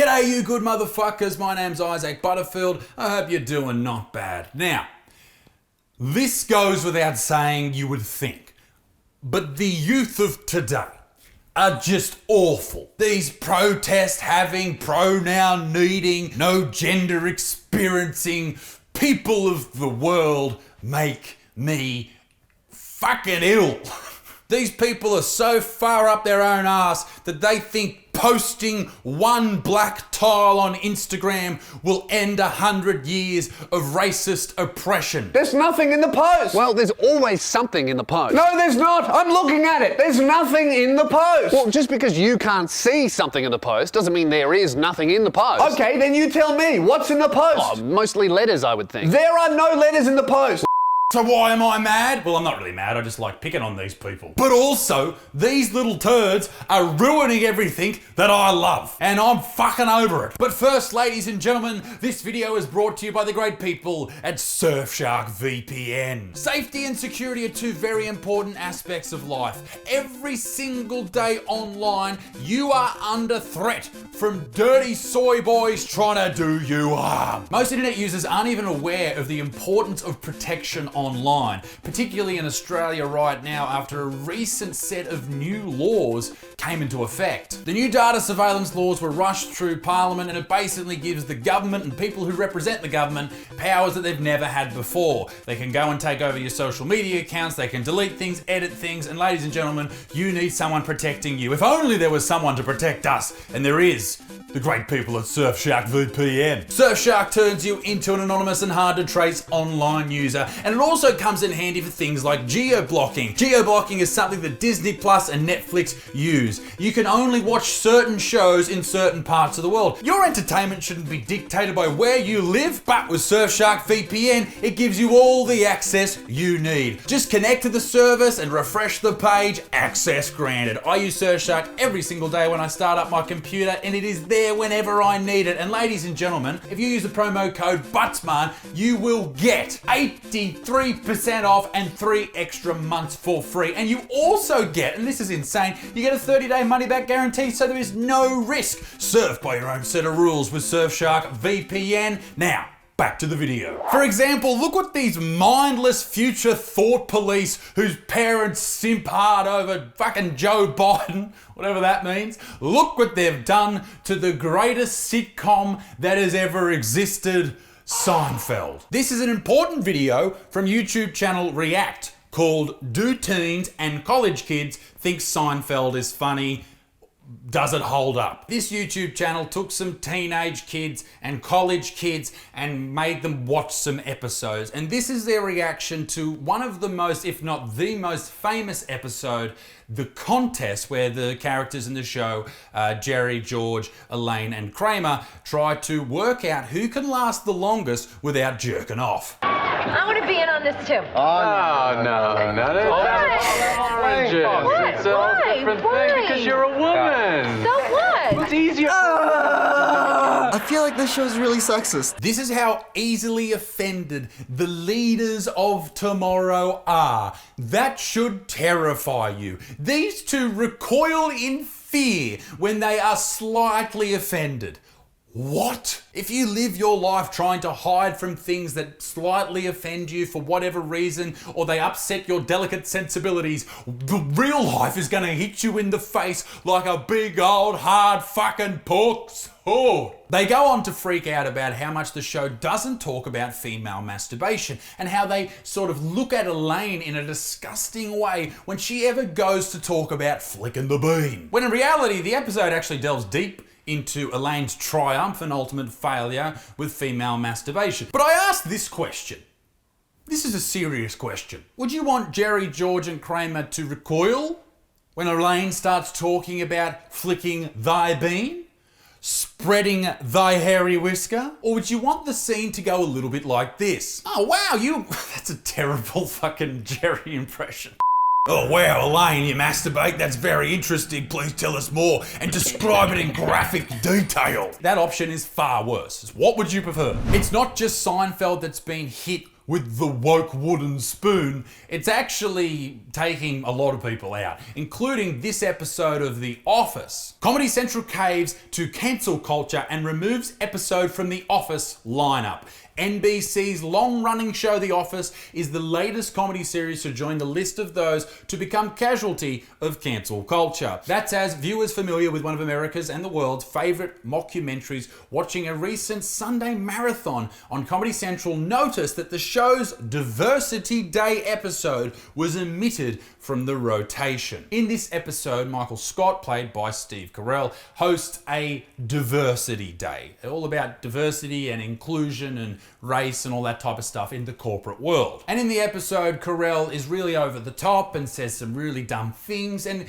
G'day you good motherfuckers, my name's Isaac Butterfield. I hope you're doing not bad. Now, this goes without saying, you would think, but the youth of today are just awful. These protest having, pronoun needing, no gender experiencing people of the world make me fucking ill. These people are so far up their own ass that they think posting one black tile on Instagram will end 100 years of racist oppression. There's nothing in the post. Well, there's always something in the post. No, there's not. I'm looking at it. There's nothing in the post. Well, just because you can't see something in the post doesn't mean there is nothing in the post. Okay, then you tell me. What's in the post? Oh, mostly letters, I would think. There are no letters in the post. So why am I mad? Well, I'm not really mad, I just like picking on these people. But also, these little turds are ruining everything that I love. And I'm fucking over it. But first, ladies and gentlemen, this video is brought to you by the great people at Surfshark VPN. Safety and security are two very important aspects of life. Every single day online, you are under threat from dirty soy boys trying to do you harm. Most internet users aren't even aware of the importance of protection online, particularly in Australia right now after a recent set of new laws came into effect. The new data surveillance laws were rushed through Parliament, and it basically gives the government and people who represent the government powers that they've never had before. They can go and take over your social media accounts, they can delete things, edit things, and ladies and gentlemen, you need someone protecting you. If only there was someone to protect us, and there is. The great people at Surfshark VPN. Surfshark turns you into an anonymous and hard to trace online user, and it also comes in handy for things like geo-blocking. Geo-blocking is something that Disney Plus and Netflix use. You can only watch certain shows in certain parts of the world. Your entertainment shouldn't be dictated by where you live, but with Surfshark VPN, it gives you all the access you need. Just connect to the service and refresh the page, access granted. I use Surfshark every single day when I start up my computer, and it is there whenever I need it. And ladies and gentlemen, if you use the promo code BUTSMAN, you will get 83% off and 3 extra months for free. And you also get, and this is insane, you get a 30-day money-back guarantee, so there is no risk. Surf by your own set of rules with Surfshark VPN. Now, back to the video. For example, look what these mindless future thought police whose parents simp hard over fucking Joe Biden, whatever that means, look what they've done to the greatest sitcom that has ever existed, Seinfeld. This is an important video from YouTube channel React called Do Teens and College Kids Think Seinfeld is Funny? Does it hold up? This YouTube channel took some teenage kids and college kids and made them watch some episodes. And this is their reaction to one of the most, if not the most famous episode, The Contest, where the characters in the show, Jerry, George, Elaine, and Kramer, try to work out who can last the longest without jerking off. I want to be in on this too. Oh, no. What? It's a different thing because you're a woman. So what? It's easier. I feel like this show's really sexist. This is how easily offended the leaders of tomorrow are. That should terrify you. These two recoil in fear when they are slightly offended. What? If you live your life trying to hide from things that slightly offend you for whatever reason, or they upset your delicate sensibilities, the real life is gonna hit you in the face like a big old hard fucking pork sword. They go on to freak out about how much the show doesn't talk about female masturbation and how they sort of look at Elaine in a disgusting way when she ever goes to talk about flicking the bean. When in reality, the episode actually delves deep into Elaine's triumph and ultimate failure with female masturbation. But I ask this question. This is a serious question. Would you want Jerry, George, and Kramer to recoil when Elaine starts talking about flicking thy bean? Spreading thy hairy whisker? Or would you want the scene to go a little bit like this? Oh wow, that's a terrible fucking Jerry impression. Oh wow, Elaine, you masturbate? That's very interesting. Please tell us more and describe it in graphic detail. That option is far worse. What would you prefer? It's not just Seinfeld that's been hit with the woke wooden spoon, it's actually taking a lot of people out, including this episode of The Office. Comedy Central caves to cancel culture and removes episode from The Office lineup. NBC's long-running show The Office is the latest comedy series to join the list of those to become casualty of cancel culture. That's as viewers familiar with one of America's and the world's favourite mockumentaries watching a recent Sunday marathon on Comedy Central noticed that the show's Diversity Day episode was omitted from the rotation. In this episode, Michael Scott, played by Steve Carell, hosts a Diversity Day. All about diversity and inclusion and race and all that type of stuff in the corporate world. And in the episode, Carell is really over the top and says some really dumb things and,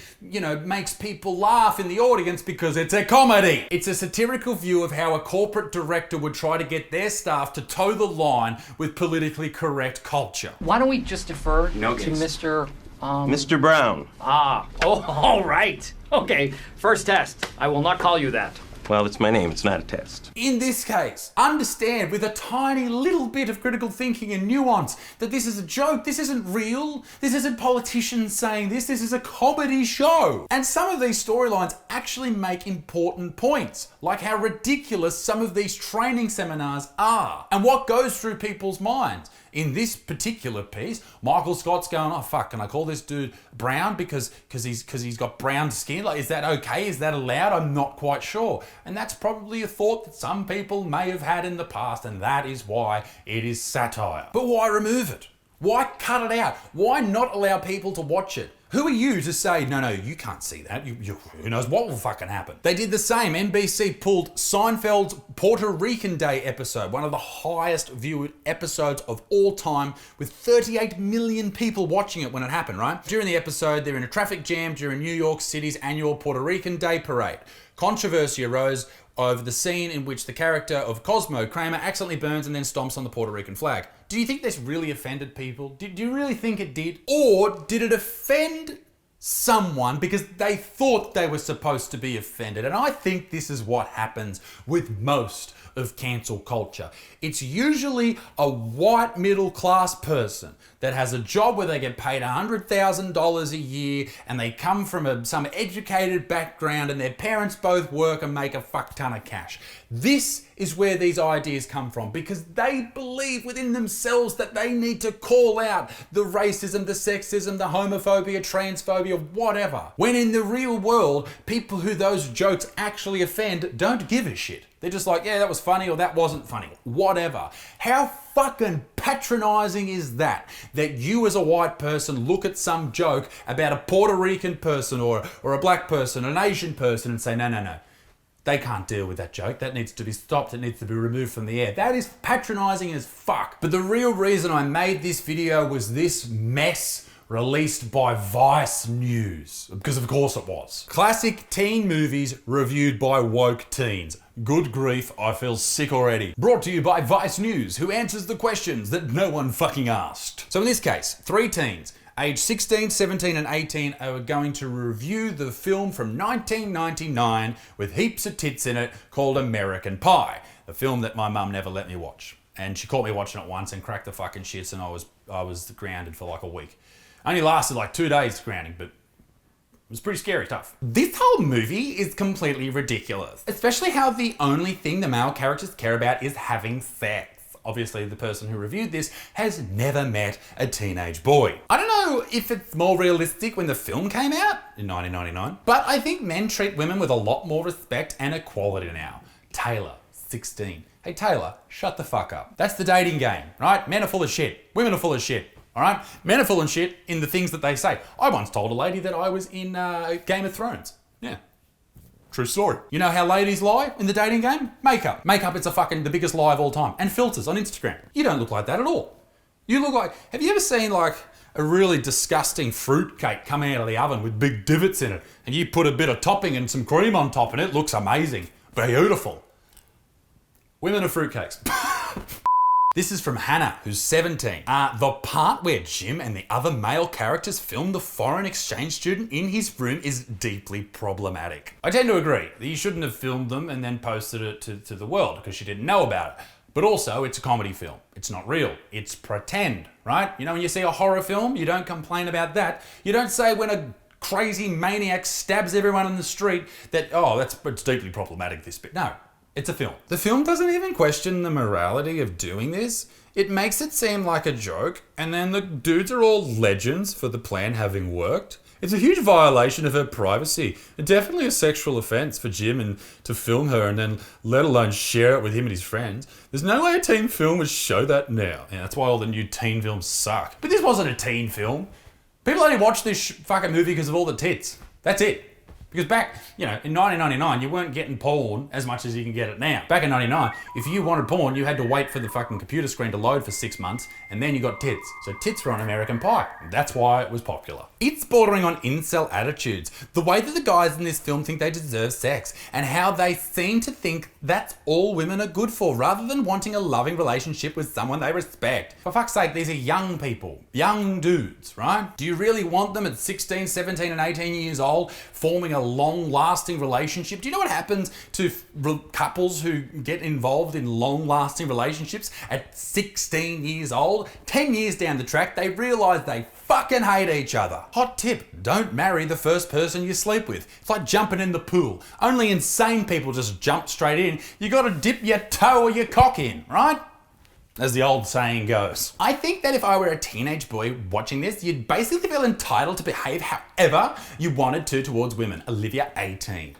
makes people laugh in the audience because it's a comedy. It's a satirical view of how a corporate director would try to get their staff to toe the line with politically correct culture. Why don't we just defer to Mr. Mr. Brown. All right. Okay, first test. I will not call you that. Well, it's my name. It's not a test. In this case, understand with a tiny little bit of critical thinking and nuance that this is a joke, this isn't real, this isn't politicians saying this is a comedy show. And some of these storylines actually make important points, like how ridiculous some of these training seminars are and what goes through people's minds. In this particular piece, Michael Scott's going, oh fuck, can I call this dude brown because he's got brown skin? Like, is that okay? Is that allowed? I'm not quite sure. And that's probably a thought that some people may have had in the past, and that is why it is satire. But why remove it? Why cut it out? Why not allow people to watch it? Who are you to say, no, you can't see that. Who knows what will fucking happen? They did the same. NBC pulled Seinfeld's Puerto Rican Day episode, one of the highest viewed episodes of all time, with 38 million people watching it when it happened, right? During the episode, they're in a traffic jam during New York City's annual Puerto Rican Day parade. Controversy arose over the scene in which the character of Cosmo Kramer accidentally burns and then stomps on the Puerto Rican flag. Do you think this really offended people? Do you really think it did? Or did it offend someone because they thought they were supposed to be offended? And I think this is what happens with most of cancel culture. It's usually a white middle class person that has a job where they get paid $100,000 a year and they come from some educated background and their parents both work and make a fuck ton of cash. This is where these ideas come from because they believe within themselves that they need to call out the racism, the sexism, the homophobia, transphobia, whatever. When in the real world, people who those jokes actually offend don't give a shit. They're just like, yeah, that was funny or that wasn't funny, whatever. How fucking patronizing is that? That you as a white person look at some joke about a Puerto Rican person or a black person, an Asian person and say, no. They can't deal with that joke. That needs to be stopped. It needs to be removed from the air. That is patronizing as fuck. But the real reason I made this video was this mess released by Vice News. Because of course it was. Classic teen movies reviewed by woke teens. Good grief, I feel sick already. Brought to you by Vice News, who answers the questions that no one fucking asked. So in this case, 3 teens, aged 16, 17 and 18 are going to review the film from 1999 with heaps of tits in it called American Pie. The film that my mum never let me watch. And she caught me watching it once and cracked the fucking shits and I was grounded for like a week. Only lasted like 2 days grounding, but it was pretty scary stuff. This whole movie is completely ridiculous. Especially how the only thing the male characters care about is having sex. Obviously, the person who reviewed this has never met a teenage boy. I don't know if it's more realistic when the film came out in 1999, but I think men treat women with a lot more respect and equality now. Taylor, 16. Hey Taylor, shut the fuck up. That's the dating game, right? Men are full of shit. Women are full of shit. All right? Men are full of shit in the things that they say. I once told a lady that I was in Game of Thrones. Yeah. True story. You know how ladies lie in the dating game? Makeup. Makeup is the biggest lie of all time. And filters on Instagram. You don't look like that at all. You look like, have you ever seen like a really disgusting fruitcake coming out of the oven with big divots in it and you put a bit of topping and some cream on top and it looks amazing. Beautiful. Women are fruitcakes. This is from Hannah, who's 17. The part where Jim and the other male characters filmed the foreign exchange student in his room is deeply problematic. I tend to agree that you shouldn't have filmed them and then posted it to the world because she didn't know about it. But also, it's a comedy film. It's not real. It's pretend, right? You know, when you see a horror film, you don't complain about that. You don't say when a crazy maniac stabs everyone in the street that, oh, it's deeply problematic, this bit. No, it's a film. The film doesn't even question the morality of doing this. It makes it seem like a joke, and then the dudes are all legends for the plan having worked. It's a huge violation of her privacy. And definitely a sexual offence for Jim and to film her and then let alone share it with him and his friends. There's no way a teen film would show that now. Yeah, that's why all the new teen films suck. But this wasn't a teen film. People only watch this fucking movie because of all the tits. That's it. Because back, in 1999, you weren't getting porn as much as you can get it now. Back in 99, if you wanted porn, you had to wait for the fucking computer screen to load for 6 months, and then you got tits. So tits were on American Pie. That's why it was popular. It's bordering on incel attitudes. The way that the guys in this film think they deserve sex, and how they seem to think that's all women are good for, rather than wanting a loving relationship with someone they respect. For fuck's sake, these are young people. Young dudes, right? Do you really want them at 16, 17, and 18 years old, forming a long-lasting relationship? Do you know what happens to couples who get involved in long-lasting relationships at 16 years old? 10 years down the track, they realise they fucking hate each other. Hot tip, don't marry the first person you sleep with. It's like jumping in the pool. Only insane people just jump straight in. You gotta dip your toe or your cock in, right? As the old saying goes. I think that if I were a teenage boy watching this, you'd basically feel entitled to behave however you wanted to towards women. Olivia, 18.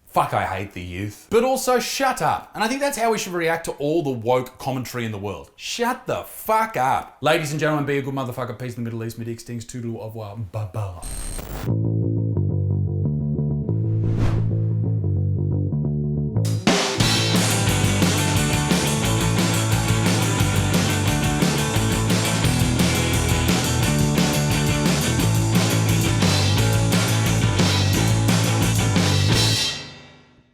Fuck, I hate the youth. But also, shut up. And I think that's how we should react to all the woke commentary in the world. Shut the fuck up. Ladies and gentlemen, be a good motherfucker. Peace in the Middle East. Mid-extings. Toodle au revoir. Bye-bye.